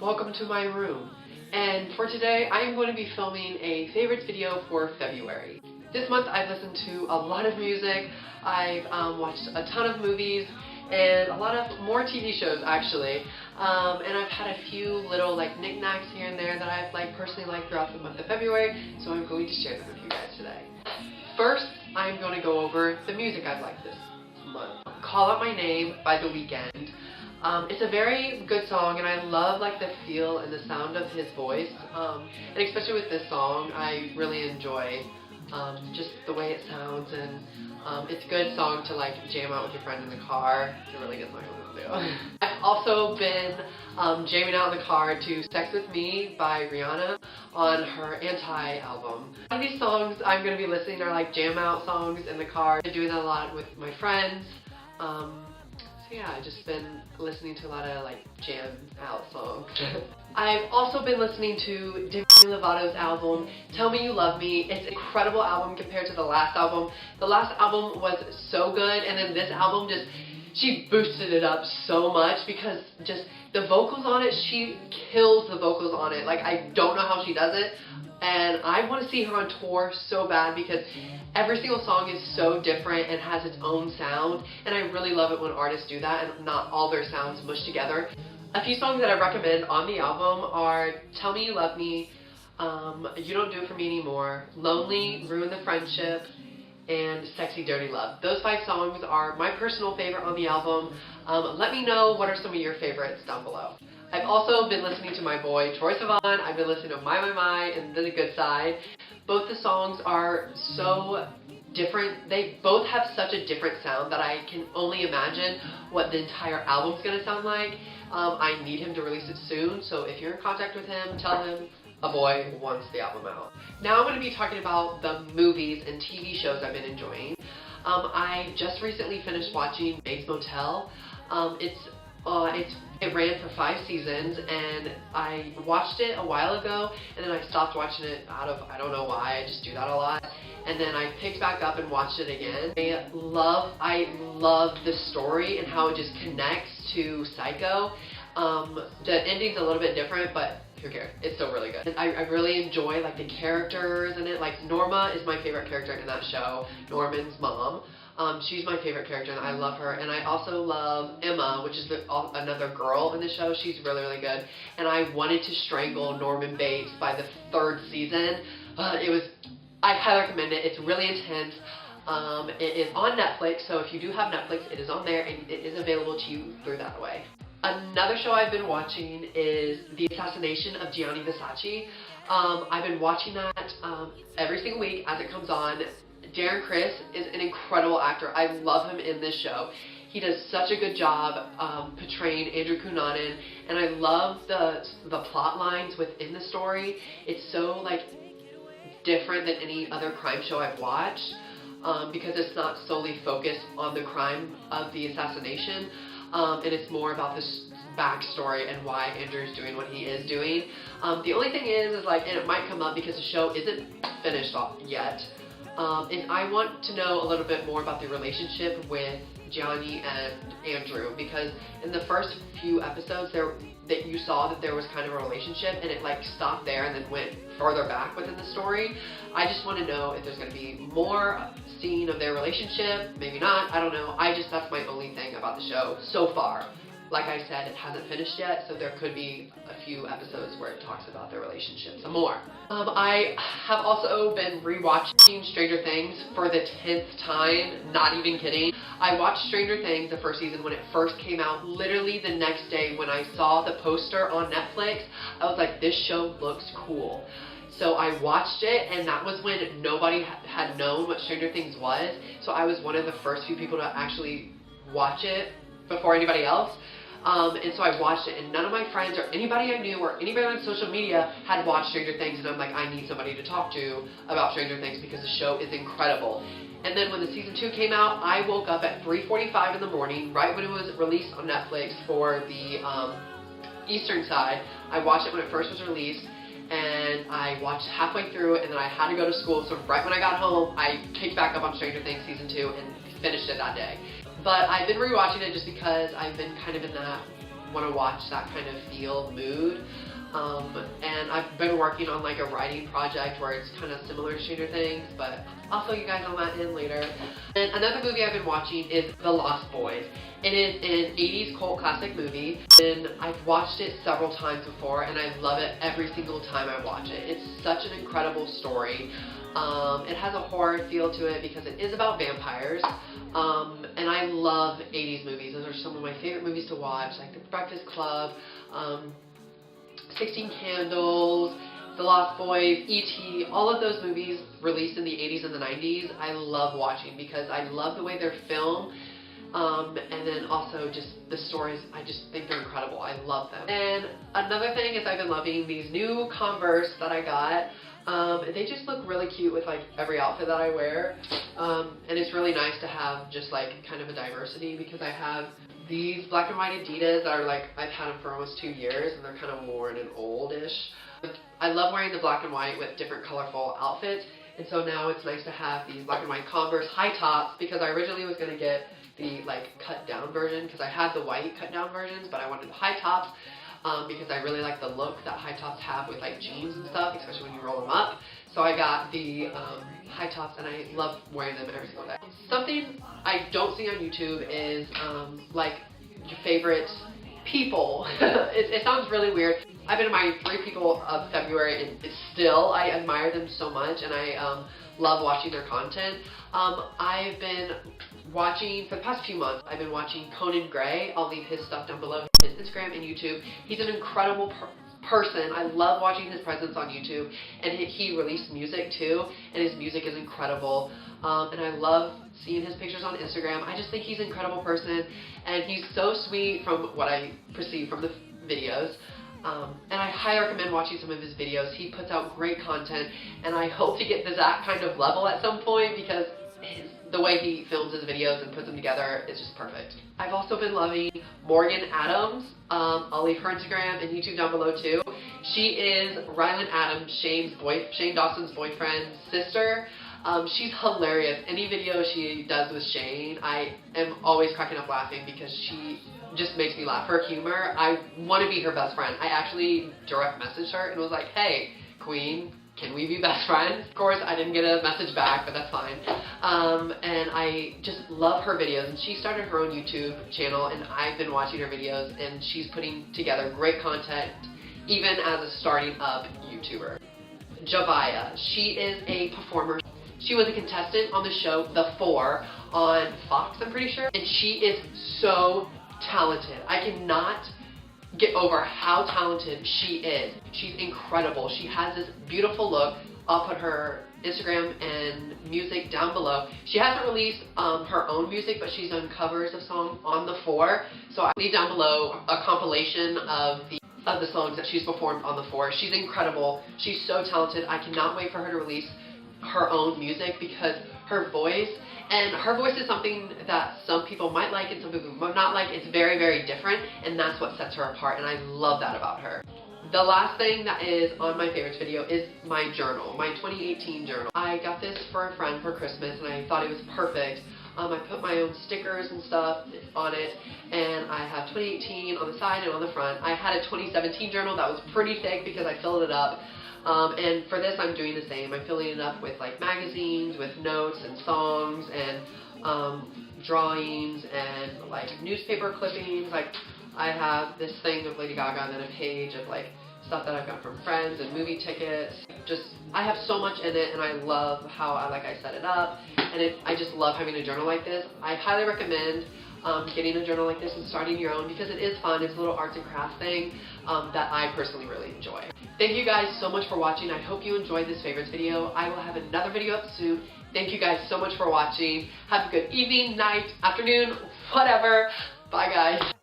welcome to my room. And for today, I am going to be filming a favorites video for February. This month I've listened to a lot of music, I've watched a ton of movies, and a lot of more TV shows actually. And I've had a few little knickknacks here and there that I've personally liked throughout the month of February, so I'm going to share them with you guys today. First, I'm going to go over the music I've liked this month. Call Out My Name by The Weeknd. It's a very good song, and I love the feel and the sound of his voice, and especially with this song I really enjoy just the way it sounds, and it's a good song to jam out with your friend in the car. It's a really good song to listen to. I've also been jamming out in the car to Sex With Me by Rihanna on her Anti album. A lot of these songs I'm going to be listening are jam out songs in the car. I'm doing that a lot with my friends. So yeah, I've just been listening to a lot of jam out songs. I've also been listening to Demi Lovato's album, Tell Me You Love Me. It's an incredible album compared to the last album. The last album was so good, and then this album she boosted it up so much because just the vocals on it, she kills the vocals on it. I don't know how she does it, and I want to see her on tour so bad because every single song is so different and has its own sound, and I really love it when artists do that and not all their sounds mushed together. A few songs that I recommend on the album are Tell Me You Love Me, You Don't Do It For Me Anymore, Lonely, Ruin the Friendship, and Sexy Dirty Love. Those 5 songs are my personal favorite on the album. Let me know what are some of your favorites down below. I've also been listening to my boy Troye Sivan. I've been listening to My and The Good Side. Both the songs are so different. They both have such a different sound that I can only imagine what the entire album's gonna sound like. I need him to release it soon, so if you're in contact with him, tell him a boy wants the album out. Now I'm going to be talking about the movies and TV shows I've been enjoying. I just recently finished watching Bates Motel. It ran for 5 seasons, and I watched it a while ago, and then I stopped watching it out of, I don't know why, I just do that a lot. And then I picked back up and watched it again. I love the story and how it just connects to Psycho. The ending's a little bit different, but who cares? It's still really good. I really enjoy the characters in it. Norma is my favorite character in that show, Norman's mom. She's my favorite character, and I love her. And I also love Emma, which is another girl in the show. She's really, really good. And I wanted to strangle Norman Bates by the 3rd season. I highly recommend it. It's really intense. It is on Netflix, so if you do have Netflix, it is on there, and it is available to you through that way. Another show I've been watching is The Assassination of Gianni Versace. I've been watching that every single week as it comes on. Darren Criss is an incredible actor. I love him in this show. He does such a good job portraying Andrew Cunanan, and I love the plot lines within the story. It's so different than any other crime show I've watched because it's not solely focused on the crime of the assassination, and it's more about this backstory and why Andrew's doing what he is doing. The only thing is and it might come up because the show isn't finished yet, is I want to know a little bit more about the relationship with Gianni and Andrew, because in the first few episodes that you saw that there was kind of a relationship, and it stopped there and then went further back within the story. I just want to know if there's going to be more scene of their relationship, maybe not, I don't know. That's my only thing about the show so far. Like I said, it hasn't finished yet, so there could be a few episodes where it talks about their relationship some more. I have also been rewatching Stranger Things for the 10th time, not even kidding. I watched Stranger Things the first season when it first came out. Literally the next day when I saw the poster on Netflix, I was like, this show looks cool. So I watched it, and that was when nobody had known what Stranger Things was, so I was one of the first few people to actually watch it before anybody else. And so I watched it, and none of my friends or anybody I knew or anybody on social media had watched Stranger Things, and I'm like, I need somebody to talk to about Stranger Things because the show is incredible. And then when the season 2 came out, I woke up at 3:45 in the morning, right when it was released on Netflix for the Eastern side. I watched it when it first was released, and I watched halfway through it, and then I had to go to school, so right when I got home, I picked back up on Stranger Things season 2 and finished it that day. But I've been rewatching it just because I've been kind of in that want to watch that kind of feel mood. And I've been working on like a writing project where it's kind of similar to Stranger Things, but I'll fill you guys on that in later. And another movie I've been watching is The Lost Boys. It is an 80s cult classic movie, and I've watched it several times before, and I love it every single time I watch it. It's such an incredible story. It has a horror feel to it because it is about vampires, and I love 80s movies. Those are some of my favorite movies to watch, like The Breakfast Club, 16 Candles, The Lost Boys, E.T., all of those movies released in the 80s and the 90s, I love watching because I love the way they're filmed, and then also just the stories, I just think they're incredible. I love them. And another thing is I've been loving these new Converse that I got. They just look really cute with like every outfit that I wear, and it's really nice to have just like kind of a diversity because I have these black and white Adidas that are like, I've had them for almost 2 years and they're kind of worn and oldish. I love wearing the black and white with different colorful outfits, and so now it's nice to have these black and white Converse high tops because I originally was going to get the like cut down version because I had the white cut down versions, but I wanted the high tops because I really like the look that high tops have with like jeans and stuff, especially when you roll them up. So I got the high tops and I love wearing them every single day. Something I don't see on YouTube is like your favorite people. It sounds really weird. I've been in my 3 people of February and still I admire them so much and I love watching their content. I've been watching, for the past few months, I've been watching Conan Grey. I'll leave his stuff down below, his Instagram and YouTube. He's an incredible person. I love watching his presence on YouTube, and he released music too, and his music is incredible. And I love seeing his pictures on Instagram. I just think he's an incredible person, and he's so sweet from what I perceive from the videos. And I highly recommend watching some of his videos. He puts out great content, and I hope to get to that kind of level at some point because the way he films his videos and puts them together is just perfect. I've also been loving Morgan Adams. I'll leave her Instagram and YouTube down below too. She is Ryland Adams, Shane Dawson's boyfriend's sister. She's hilarious. Any video she does with Shane, I am always cracking up laughing because she just makes me laugh. Her humor, I want to be her best friend. I actually direct messaged her and was like, hey, Queen, can we be best friends? Of course, I didn't get a message back, but that's fine. And I just love her videos. And she started her own YouTube channel, and I've been watching her videos, and she's putting together great content, even as a starting up YouTuber. Zhavia, she is a performer. She was a contestant on the show The Four on Fox, I'm pretty sure, and she is so talented. I cannot get over how talented she is. She's incredible. She has this beautiful look. I'll put her Instagram and music down below. She hasn't released her own music, but she's done covers of songs on The Four. So I'll leave down below a compilation of the songs that she's performed on The Four. She's incredible. She's so talented. I cannot wait for her to release her own music because her voice is something that some people might like and some people might not like. It's very, very different, and that's what sets her apart, and I love that about her. The last thing that is on my favorites video is my journal, my 2018 journal. I got this for a friend for Christmas, and I thought it was perfect. I put my own stickers and stuff on it, and I have 2018 on the side and on the front. I had a 2017 journal that was pretty thick because I filled it up. And for this, I'm doing the same. I'm filling it up with like magazines, with notes and songs and drawings and like newspaper clippings. Like I have this thing of Lady Gaga and then a page of like stuff that I've got from friends and movie tickets. I have so much in it, and I love how I set it up. And I just love having a journal like this. I highly recommend getting a journal like this and starting your own because it is fun. It's a little arts and crafts thing that I personally really enjoy. Thank you guys so much for watching. I hope you enjoyed this favorites video. I will have another video up soon. Thank you guys so much for watching. Have a good evening, night, afternoon, whatever. Bye guys.